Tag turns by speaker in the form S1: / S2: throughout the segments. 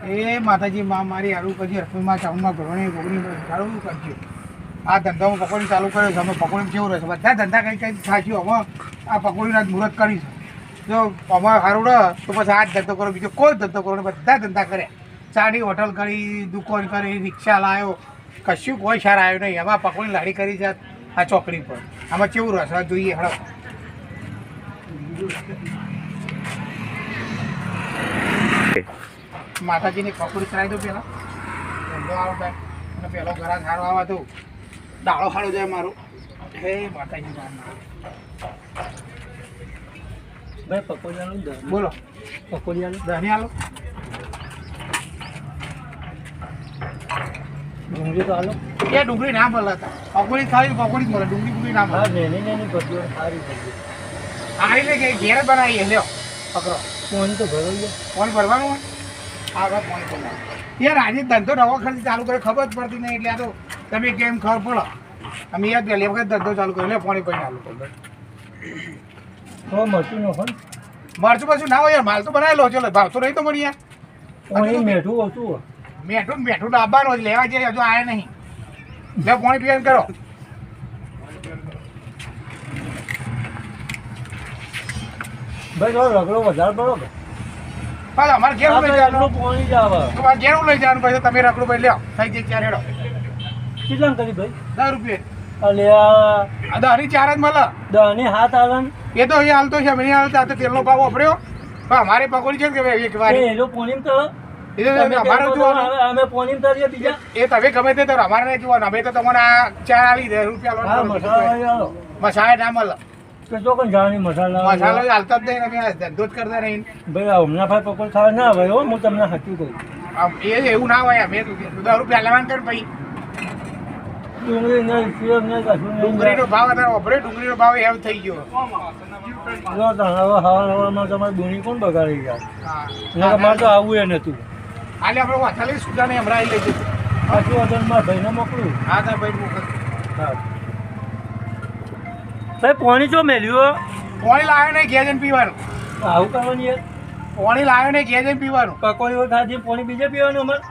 S1: એ માતાજી માં મારી હારું પછી રસોઈમાં ચાવલમાં ઘરવાની ગોગરી સારું કરજો. આ ધંધામાં પકોડી ચાલુ કર્યો છે. અમે પકોડી કેવું રહેશે બધા ધંધા કંઈ કંઈ થાશું. અમે આ પકોડીના જ મુહૂર્ત કરીશું. જો અમારે સારું રહે તો પછી આ જ ધંધો કરો, બીજો કોઈ ધંધો કરો ને બધા ધંધા કર્યા. ચાની હોટલ કરી, દુકાન કરી, રિક્ષા લાવ્યો, કશું કોઈ સારા આવ્યો નહીં. એમાં પકોડી લાડી કરી છે આ ચોકડી પર. આમાં કેવું રહેશે જોઈએ હળો. માતાજીની પકોડી ચડાવી દઉં પહેલાં ધંધો આવો થાય અને પહેલો ઘરા સારો આવવા દઉં. દાળો સારો જાય મારો. હે માતાજી
S2: ભાઈ પકોડી આલો ને.
S1: બોલો
S2: પકોડી આલો.
S1: દહની આલો.
S2: ડુંગળી તો આલો.
S1: એ ડુંગળી ના મળે પકોડી ખાલી પકોડી જ મળે. ડુંગળી ના મળે.
S2: હા નેની પકોડી સારી થઈ
S1: આ રીતે કે ઘેર બનાવીએ લ્યો પકડો.
S2: પાણી તો ભરાઈ ગયા.
S1: ફોન ભરવાનું હોય આગળ ફોન કરવાનું. યાર આજે ધંધો નવો ખર્ચ ચાલુ કર્યો ખબર જ પડતી નહીં એટલે આ તો તમે કેમ ખબર પડો. અમે યાર પહેલી વખત ધંધો ચાલુ કર્યો એટલે ફોન કરીને આલું ખબર.
S2: તો મરચું નો ફોન.
S1: મરચું પાછું ના હોય યાર. માલ તો બનાવેલો ચલો ભાવ તો નહીં તો મળી યાર.
S2: પાણી મીઠું ઓછું હોય.
S1: મેઠું તો આવવાનું જ લેવા જઈએ હજુ આવ્યા નહીં. લે પાણી પીવાનું કરો.
S2: ભાઈ થોડો રગડો વધારે પડો કે
S1: પાછું અમારે ઘેર લઈ જવાનું.
S2: પાણી જ આવે.
S1: તમારે ઘેર લઈ જવાનું પછી તમે રકડું ભાઈ લ્યો થઈ જાય ચાર હેડો.
S2: કેટલા કરી ભાઈ?
S1: 10 રૂપિયા.
S2: અલે
S1: આ દહની 4 જ મળે.
S2: દહની હાથ આવે ને
S1: એ તો અહીંયા હાલતો છે. અમે નહીં હાલતા તો તેલનો ભાવ વાપર્યો પણ અમારે પકોડી છે કે ભાઈ એક વાર
S2: એ લોકો પોણીમ તો
S1: એ તો અમારે જોવાનું.
S2: અમે પોણીમ તરીએ બીજા
S1: એ તમે ગમે તે તો અમારે નહીં જોવાનું. અમે તો તમને આ 4 આવી 10 રૂપિયા
S2: હા
S1: લો.
S2: મસાલા આલો
S1: મસાલા ના મળે.
S2: કે જો કોઈ જાણી મસાલા
S1: મસાલો હાલતા જ નહીં. અમે આ ધંધો જ કરતા નહીં.
S2: ભાઈ હમણાં ભાઈ પકોડ ખાવા ના ભાઈ હો હું તમને સાચું કહું.
S1: આમ એ એવું ના હોય. અમે 10 રૂપિયા લેવાનું કર ભાઈ.
S2: ડુંગળી નહીં સેવ નહીં કશું નહીં.
S1: ડુંગળીનો ભાવ અત્યારે વાપરે. ડુંગળીનો ભાવ એમ થઈ ગયો.
S2: જો તો હવે હવામાં તમારે ડુંગળી કોણ બગાડી ગયા?
S1: હા
S2: મારે તો આવું એ નતું.
S1: હાલે આપણે વાથા લઈ સુધા નહીં હમણાં લઈ જશું.
S2: પાછું વજન મારા ભાઈને મોકલું.
S1: હા તાર ભાઈ મોકલ.
S2: હા ભાઈ પાણી જો મેલ્યું
S1: પાણી લાવ્યો નહીં ઘેર જઈને પીવાનું.
S2: આવું કરવાનું યાર.
S1: પાણી લાવ્યો નહીં ઘેર જઈને પીવાનું.
S2: પકોડી ખાધી પાણી બીજે પીવાનું અમારે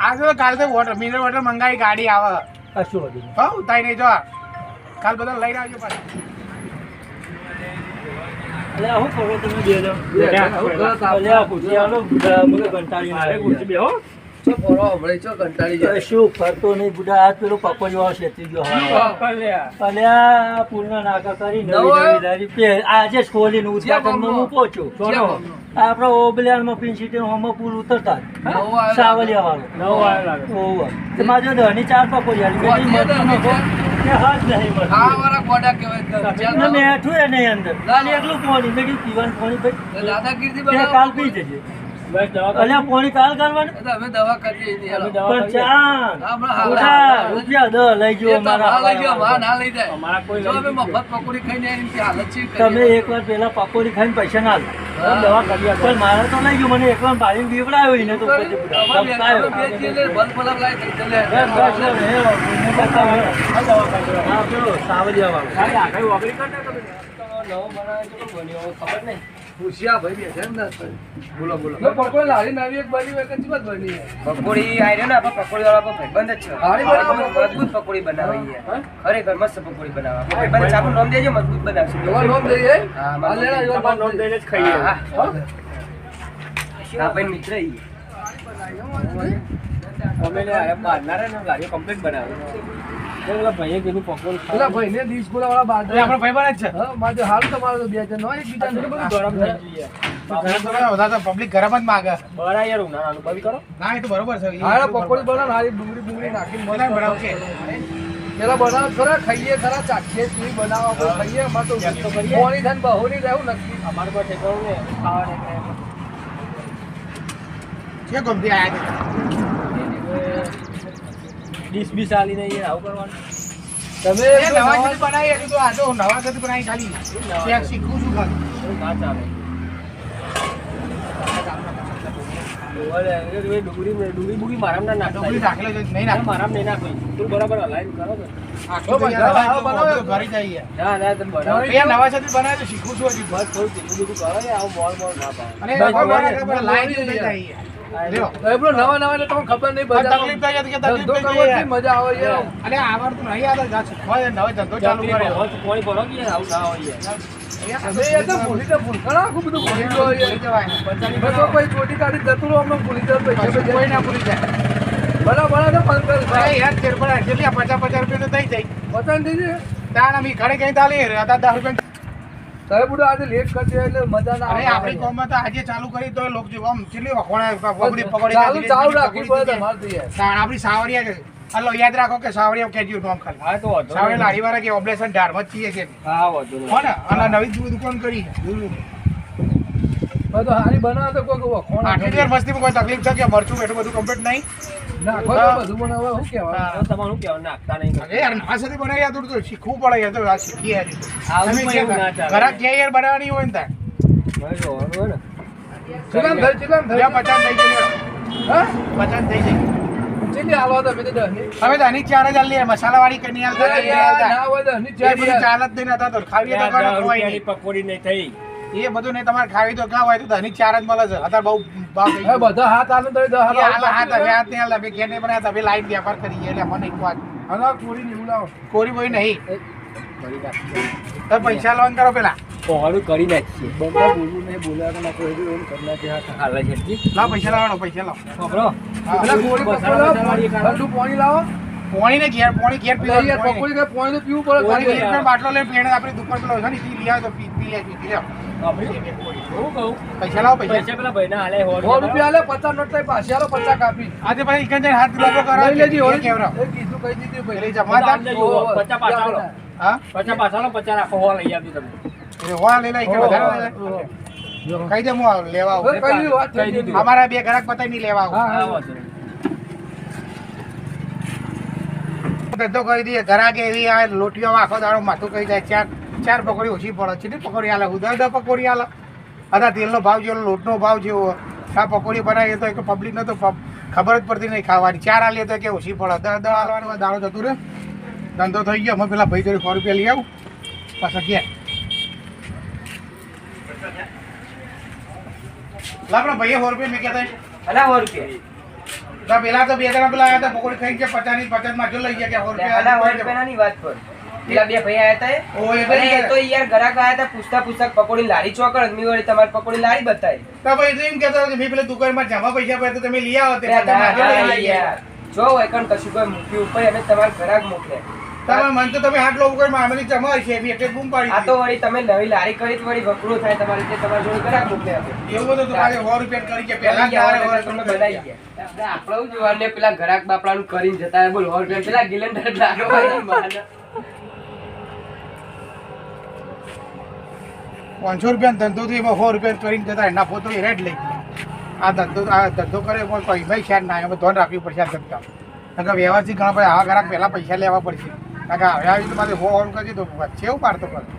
S1: આ તો કાલ તો વોટર મિનરલ વોટર મંગાવી ગાડી આવે.
S2: કશું હતું
S1: હા ઉતારી નહીં જો કાલ બધા લઈને આવજો પાછું.
S2: એટલે આવું કરો તમે બે લો. અલ્યા ખુરશી આલો મને કંટાળી મારે ખુરશી બે હો. શું ફરતો નહીં બુડા હાથ પેલો પકોડી વાળો શેતી ગયો. અલ્યા પૂર્ણ નાકા કરી નવી આજે જ ખોલીને ઉદઘાટનમાં હું પહોંચ્યો. આપડે ઓબલિયામાં પિન સિટી હોમાં પુલ ઉતરતા સાવલિયા વાળો મારે દહની 4 પકોડી આલી મેઠું એ નહીં અંદર એટલું પાણી મેં કીધું પીવાનું પાણી ભાઈ કાલ પી જજે. અલ્યા પાણી કાલ કરવાનું રૂપિયા 10 લઈ ગયો તમે એક વાર પેલા પકોડી ખાઈને પૈસા ના લો પણ મારે તો લઈ ગયું મને એકવાર ભાઈને બીવડાયો એને તો સાવલિયા
S3: પકોડી આયરે ને આપણે પકોડી વાળા ભાઈબંધ જ છે. મજબૂત પકોડી બનાવી ખરેખર મસ્ત પકોડી બનાવવા ભાઈબંધ આપણું નામ દેજો મજબૂત બનાવશે. હા ભાઈ મિત્ર
S2: ભાઈએ કીધું પકોડી
S1: આપણા ભાઈબંધ જ છે. પબ્લિક ગરમ જ માગે.
S2: બરા યાર ઉનાળાનું બંધ કરો.
S1: ના એ તો બરોબર છે.
S4: પકોડી બનાવ હારી ડુંગળી નાખીને
S1: બનાવ બરાબર છે.
S4: પેલા બનાવ ખરા ખાઈએ ખરા ચાખીએ શું બનાવવા ખાઈએ અમારે તો પાણી થાય બહોરી રહેવું નક્કી
S2: અમારે પર ઠેકાણું ને ખાવા
S1: છે ગમતી આયા
S2: ડીશ બી ચાલી નહીં યાર આવું કરવાનું.
S4: તમે
S1: એ નવા કદી બનાવી હતી તો આ તો નવા કદી બનાવી ખાલી ક્યાંક શીખવું છું ખાલી.
S2: ના ચાલે ડુંગળી બુગી મારામ ના નાખો.
S1: ડુંગળી નાખેલો છે નહીં નાખ.
S2: મારામ નહીં નાખો તું બરાબર હલાઈન કરો ને.
S1: આટલું તો યાર બનાવો ઘરે જઈએ.
S2: ના ના તમે બનાવો
S1: એ નવા કદી બનાવે તો શીખવું છું હજી.
S2: બસ થોડું ધીરું ધીરું કરો યાર આવું મોલ મોલ ના પાડો.
S1: અને લાઈન થઈ જાય. લ્યો.
S4: તો એ પેલો નવા નવા એટલે તમને ખબર નહીં
S1: પણ
S4: બજારમાં
S1: તકલીફ થઈ જાય તો કે
S4: ધંધો
S1: તકલીફ થઈ
S4: કરવો
S1: જાય.
S4: જ મજા આવે યાર.
S1: અરે આવડતું નહીં યાર, જા શીખવાય નવો ધંધો ચાલુ કર્યો.
S4: તમે યાર તો ભૂલી તો ભૂલકા આખું બધું ભૂલી ગયો
S1: ભૂલી
S4: યાર.
S1: જવાય.
S4: મેં તો કોઈ ચોટી કાઢી જતું રહો, અમને ભૂલી જાવ પૈસા
S1: પછી કોઈ
S4: પૈસા.
S1: ના ભૂલી જાય.
S4: બરાબર તો ફોન કર.
S1: અરે યાર તેર પડે કેટલી 50 રૂપિયા તો થઈ જાય.
S4: પતંગ દીધી
S1: તાણ અમે ઘરે કઈ તાલી હતા 10 રૂપિયા.
S4: તમે બધું આજે લેટ કરશે એટલે મજા ના
S1: અરે
S4: આવે.
S1: આપણી કોમમાં તો આજે ચાલુ કરી તો લોક જો આમ કેટલી વખોણાય પકડી પકડી
S4: ચાલુ ચાલુ રાખવી પડે તમારે તો યાર.
S1: તાણ આપણી સાવરિયા છે. હાલો યાદ રાખો કે સાવરિયા કેજી નામ ખાલી. સાવરિયા લાડીવાળા કે ઓબ્લેશન ઢારમાં જ છીએ છે. હો ને અને નવી દુકાન કરી.
S4: મેં તો હારી બનાવો તો કોઈ વખોણ
S1: આટલી યાર મસ્તીમાં કોઈ તકલીફ છે કે મરચું એટલું બધું કમ્પ્લીટ નહીં.
S4: નાખો તો બધું બનાવે શું કહેવાય.
S1: અરે યાર ના સાથે બનાવી યાર થોડું તો શીખવું પડે યાર તો આ શીખીએ યાર.
S2: આવું
S1: તમે
S2: એવું ના ચાલે.
S1: ઘરાક જે યાર બનાવવાની હોય ને તાર.
S4: ચિકન થઈ ચિકન થઈ.
S1: લ્યો 50 થઈ ગયું.
S4: હા
S1: 50 થઈ જાય.
S4: ચીલી હાલવા તો મેં તો દહની.
S1: હવે તો આની ચાર જ આલી મસાલાવાળી કઈ નહીં હાલતા, કઈ નહીં
S4: યાર
S1: હાલતા.
S4: ના હોય દહની
S1: એ
S4: ચાર
S1: બધું ચાલ જ નહીં હતા તો ખાવી તો કાંઈ ખવાય નહીં.
S2: પકોડી નહીં થઈ.
S1: એ બધું નહીં તમારે ખાવી તો ક્યાં હોય તો ધની ચાર જ મળે છે અત્યારે બહુ ભાવ થઈ
S4: હવે
S1: ગયો.
S4: બધા હાથ હાલે તો દહ
S1: એ હાલ
S4: હાથ
S1: હાથ હવે હાથ નહીં હાલતા. બે ઘેર નહીં બનાવતા. બે લાઈન વ્યાપાર કરીએ એટલે મને એક વાત
S4: હલો પૂરી નીવું લાવો.
S1: કોરી બોરી નહીં. તો પૈસા લોન કરો પેલા.
S2: પહોળું કરી નાખીએ.
S4: બંધા બોલવું નહીં બોલ્યા તો ના કોઈ એવું કરી નાખે હાથ.
S2: હાલે છે જી.
S1: લાવ પૈસા લાવવાનો પૈસા લાવ.
S2: ખબરો?
S1: હા.
S4: પેલા ગોળી પકડો ઠંડુ પાણી લાવો.
S1: પોણી ને ઘેર ઘેર
S4: પેલા યાર
S1: પીવા.
S4: પકોડી કે પાણી તો પીવું પડે.
S1: પોણી ઘેર પણ બાટલો લઈને પીણે આપણી દુકાન પેલો છે ને ઈ લઈ આવે તો પી લે પી લે.
S2: સાંભળ્યું? હું કહું?
S1: પૈસા લાવો પૈસા.
S2: પૈસા પેલા ભાઈને હાલે
S4: 100 રૂપિયા આલે 50 નોટ થાય પાછી આલો 50 કાપી.
S1: આજે ભાઈ ઇકન જઈને હાથ લાગો કરાવ.
S4: લઈ લેજી હોળી.
S1: કેવરાવ.
S4: એ કીધું કહી દીધું ભાઈ.
S1: પેલી જમા
S2: લઈ લેજો. 50 પાછા આલો.
S1: હા
S2: 50 પાછા આલો, 50 રાખો, હો લઈ આવજો તમે.
S1: એટલે હોવા લઈ લે ઇકન વધારે લઈ લે. કહી દે હું લેવા આવું.
S4: હવે કઈ વાત થઈ દીધી.
S1: અમારા બે ગ્રાહક પતાઈ નહીં લેવા આવું.
S4: હા,
S2: હા, વાંધો નહીં.
S1: ધંધો કરી દઈએ ઘરાકે એવી આ લોટીઓ આખો દાડો માથું કહી જાય ચાર પકોડી ઓછી પડે છે. પકોડી આલે હું 10 પકોડી આલે. અદા તેલનો ભાવ જેવો લોટનો ભાવ જેવો આ પકોડી બનાવીએ તો એક પબ્લિકને તો ખબર જ પડતી નહીં ખાવાની. 4 આલીએ તો કે ઓછી પડે. 10 આલવાનું દાડો જતું રહે. ધંધો થઈ ગયો. અમે પેલા ભાઈ જોડે 100 રૂપિયા લઈ આવું પાછા ક્યાં લાપડા ભાઈએ 100 રૂપિયા મેં કહેતા
S3: અલા 100 રૂપિયા.
S1: તો પેલા તો બે જણા પેલા આવ્યા હતા પકોડી ખાઈ ગયા 50 ની 50 માં જો લઈ ગયા કે 100
S3: અલા 100
S1: રૂપિયા
S3: રૂપિયાની વાત કર. પેલા બે ભાઈ આયા હતા
S1: ઓ, એ તો
S3: અને એ તો યાર ઘરાક આયા હતા પૂછતા પકોડી લારી ચોકડ મી વળી તમારી પકોડી લારી બતાવી.
S1: તો ભાઈ તો એમ કહેતો હતો કે મેં પેલા દુકાનમાં જમા પૈસા પડે તો તમે લઈ આવો તે
S3: ના,
S1: બધા
S3: ના,
S1: માગે
S3: ના,
S1: લઈ
S3: યાર. જો હોય કણ કશું કોઈ મૂક્યું ઉપર અમે તમારા ઘરાક મોકલે.
S1: તમે મન તો તમે આટલો ઉપર મામલી જમા છે એમ એટલે બૂમ પાડી
S3: આ તો વળી તમે નવી લારી કરી તો વળી વકરો થાય તમારી રીતે તમારા જોડે ઘરાક મોકલે આપે.
S1: એવું બધું તો કાલે 100 રૂપિયા કરી કે પહેલા જ
S3: પહેલા
S1: તમારે 100
S3: તમને
S1: રૂપિયા
S3: બનાવી ગયા. આપણે શું જોવાનું ને પેલા ઘરાક બાપડાનું કરીને જતા રહે. બોલ 100 રૂપિયા પેલા ગિલેન્ડર લાગવા માને.
S1: 500 રૂપિયા ધંધો થી 100 રૂપિયા કરીને જતા એના પોતો એ રેટ લઈ ગયા. આ ધંધો કરે કોઈ ભાઈ શેર ના અમે ધોન રાખવી પડશે આ ધંધા. કારણ કે વ્યવસ્થિત ઘણા બધા આવા ગ્રાહક પહેલા પૈસા લેવા પડશે. કારણ કે હવે આવી તો મારે 100 કરજે તો વચ્ચે એવું પાડતો પડે.